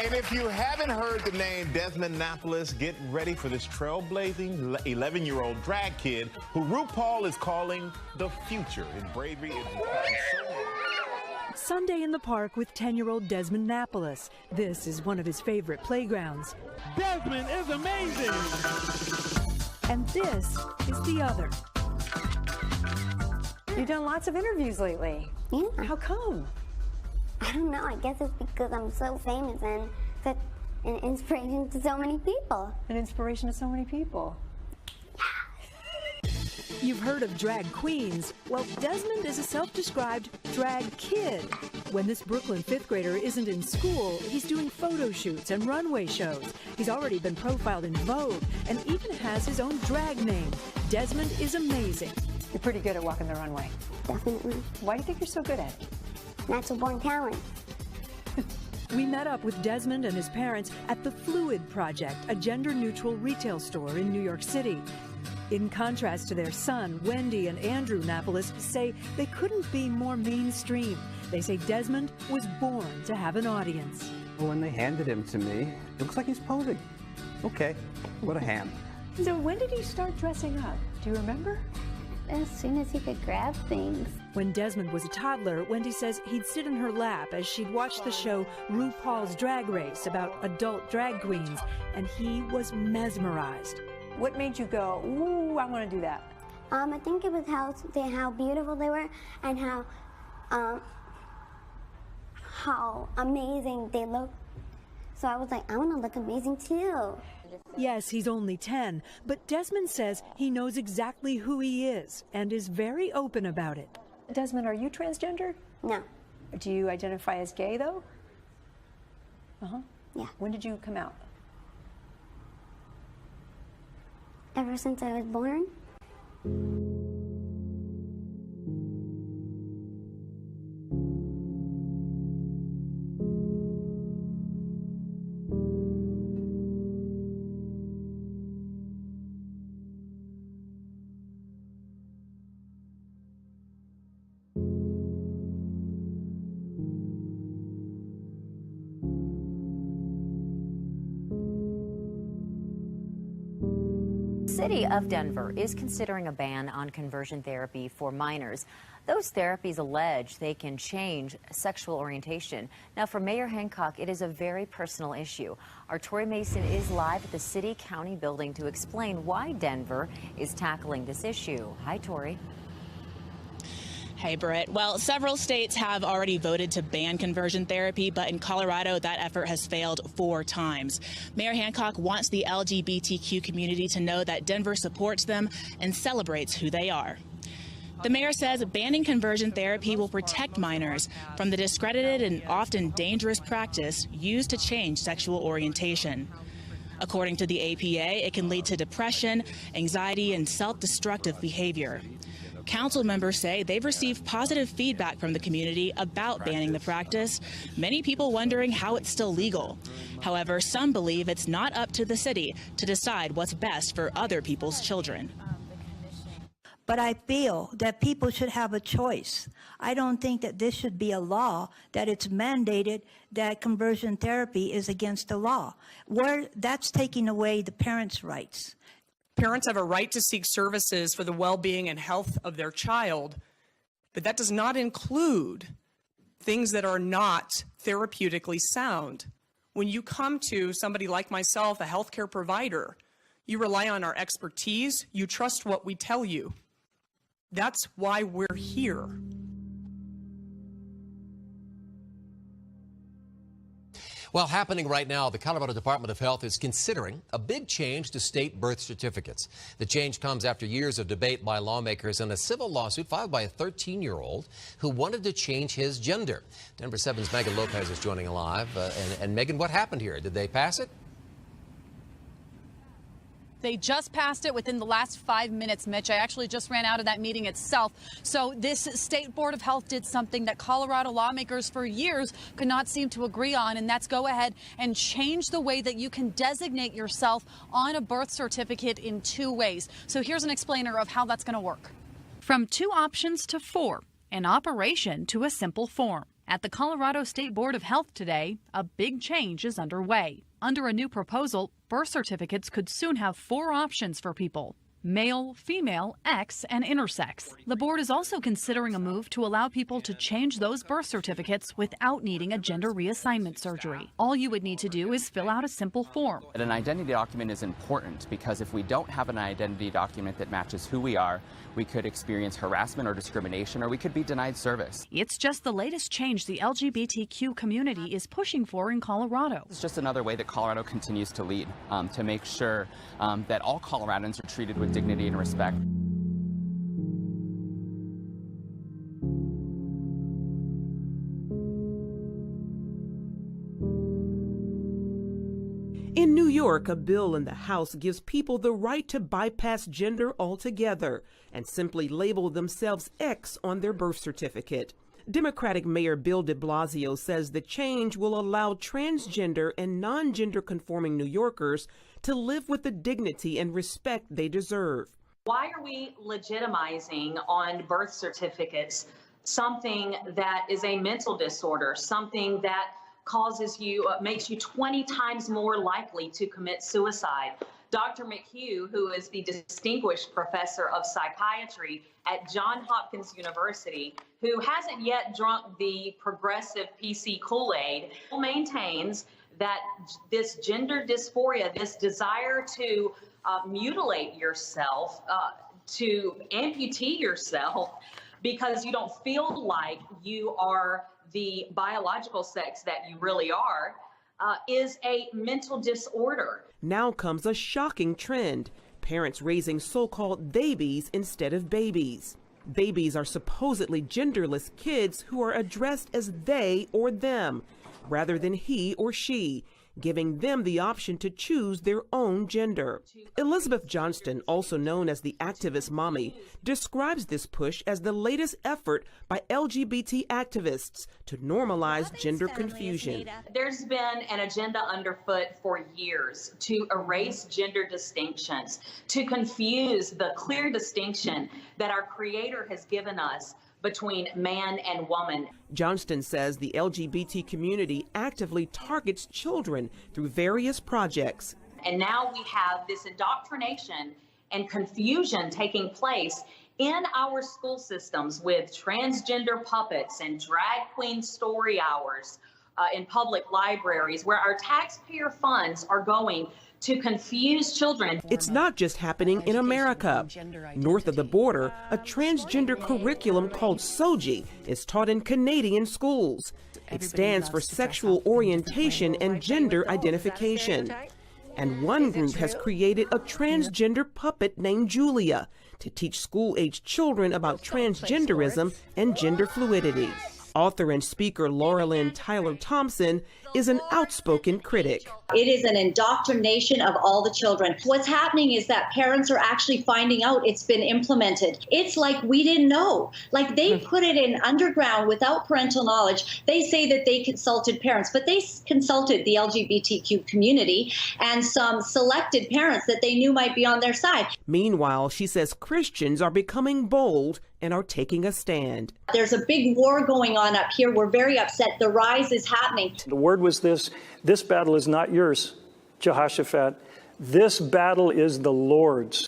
And if you haven't heard the name Desmond Napoles, get ready for this trailblazing 11-year-old drag kid who RuPaul is calling the future. His bravery is inspiring so many. Sunday in the park with 10-year-old Desmond Napoles. This is one of his favorite playgrounds. Desmond is amazing! And this is the other. You've done lots of interviews lately. Yeah. How come? I don't know. I guess it's because I'm so famous and such an inspiration to so many people. An inspiration to so many people. You've heard of drag queens. Well, Desmond is a self-described drag kid. When this Brooklyn fifth grader isn't in school, he's doing photo shoots and runway shows. He's already been profiled in Vogue and even has his own drag name. Desmond is amazing. You're pretty good at walking the runway. Definitely. Why do you think you're so good at it? Natural born talent. We met up with Desmond and his parents at the Fluid Project, a gender-neutral retail store in New York City. In contrast to their son, Wendy and Andrew Napoles say they couldn't be more mainstream. They say Desmond was born to have an audience. When they handed him to me, it looks like he's posing. Okay, what a ham. So when did he start dressing up? Do you remember? As soon as he could grab things. When Desmond was a toddler, Wendy says he'd sit in her lap as she'd watch the show RuPaul's Drag Race about adult drag queens, and he was mesmerized. What made you go, ooh, I want to do that? I think it was how beautiful they were and how amazing they looked. So I was like, I want to look amazing too. Yes, he's only 10, but Desmond says he knows exactly who he is and is very open about it. Desmond, are you transgender? No. Do you identify as gay, though? Uh-huh. Yeah. When did you come out? Ever since I was born. The city of Denver is considering a ban on conversion therapy for minors. Those therapies allege they can change sexual orientation. Now, for Mayor Hancock, it is a very personal issue. Our Tori Mason is live at the City County building to explain why Denver is tackling this issue. Hi, Tori. Hey, Britt. Well, several states have already voted to ban conversion therapy, but in Colorado, that effort has failed 4 times. Mayor Hancock wants the LGBTQ community to know that Denver supports them and celebrates who they are. The mayor says banning conversion therapy will protect minors from the discredited and often dangerous practice used to change sexual orientation. According to the APA, it can lead to depression, anxiety, and self-destructive behavior. Council members say they've received positive feedback from the community about banning the practice, many people wondering how it's still legal. However, some believe it's not up to the city to decide what's best for other people's children. But I feel that people should have a choice. I don't think that this should be a law, that it's mandated that conversion therapy is against the law. That's taking away the parents' rights. Parents have a right to seek services for the well-being and health of their child, but that does not include things that are not therapeutically sound. When you come to somebody like myself, a healthcare provider, you rely on our expertise, you trust what we tell you. That's why we're here. Well, happening right now, the Colorado Department of Health is considering a big change to state birth certificates. The change comes after years of debate by lawmakers and a civil lawsuit filed by a 13-year-old who wanted to change his gender. Denver 7's Megan Lopez is joining live. And Megan, what happened here? Did they pass it? They just passed it within the last 5 minutes, Mitch. I actually just ran out of that meeting itself. So this state board of health did something that Colorado lawmakers for years could not seem to agree on, and that's go ahead and change the way that you can designate yourself on a birth certificate in 2 ways. So here's an explainer of how that's going to work. From 2 options to 4, an operation to a simple form. At the Colorado State Board of Health today, a big change is underway. Under a new proposal, birth certificates could soon have 4 options for people: male, female, X, and intersex. The board is also considering a move to allow people to change those birth certificates without needing a gender reassignment surgery. All you would need to do is fill out a simple form. An identity document is important because if we don't have an identity document that matches who we are, we could experience harassment or discrimination, or we could be denied service. It's just the latest change the LGBTQ community is pushing for in Colorado. It's just another way that Colorado continues to lead, to make sure that all Coloradans are treated with dignity and respect. In New York, a bill in the House gives people the right to bypass gender altogether and simply label themselves X on their birth certificate. Democratic Mayor Bill de Blasio says the change will allow transgender and non-gender conforming New Yorkers to live with the dignity and respect they deserve. Why are we legitimizing on birth certificates something that is a mental disorder, something that makes you 20 times more likely to commit suicide? Dr. McHugh, who is the distinguished professor of psychiatry at Johns Hopkins University, who hasn't yet drunk the progressive PC Kool-Aid, maintains that this gender dysphoria, this desire to mutilate yourself, to amputee yourself because you don't feel like you are the biological sex that you really are, is a mental disorder. Now comes a shocking trend: parents raising so-called babies instead of babies. Babies are supposedly genderless kids who are addressed as they or them, rather than he or she, giving them the option to choose their own gender. Elizabeth Johnston, also known as the activist mommy, describes this push as the latest effort by LGBT activists to normalize gender confusion. There's been an agenda underfoot for years to erase gender distinctions, to confuse the clear distinction that our Creator has given us between man and woman. Johnston says the LGBT community actively targets children through various projects. And now we have this indoctrination and confusion taking place in our school systems with transgender puppets and drag queen story hours in public libraries, where our taxpayer funds are going to confuse children. It's not just happening in America. North of the border, a transgender curriculum called SOGI is taught in Canadian schools. It stands for sexual orientation and gender identification. And one group has created a transgender puppet named Julia to teach school-aged children about transgenderism and gender fluidity. Author and speaker Laura Lynn Tyler Thompson is an outspoken critic. It is an indoctrination of all the children. What's happening is that parents are actually finding out it's been implemented. It's like we didn't know. Like they put it in underground without parental knowledge. They say that they consulted parents, but they consulted the LGBTQ community and some selected parents that they knew might be on their side. Meanwhile, she says Christians are becoming bold and are taking a stand. There's a big war going on up here. We're very upset. The rise is happening. The word was this battle is not yours, Jehoshaphat. This battle is the Lord's.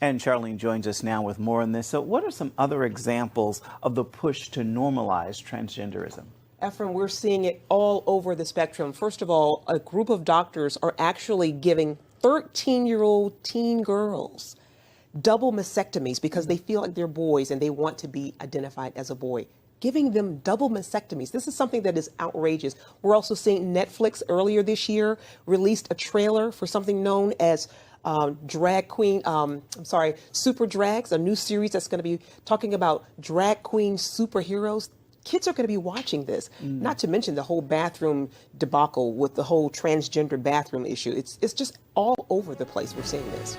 And Charlene joins us now with more on this. So what are some other examples of the push to normalize transgenderism? Ephraim, we're seeing it all over the spectrum. First of all, a group of doctors are actually giving 13-year-old teen girls double mastectomies because they feel like they're boys and they want to be identified as a boy. Giving them double mastectomies. This is something that is outrageous. We're also seeing Netflix earlier this year released a trailer for something known as Super Drags, a new series that's going to be talking about drag queen superheroes. Kids are going to be watching this, not to mention the whole bathroom debacle with the whole transgender bathroom issue. It's just all over the place we're seeing this.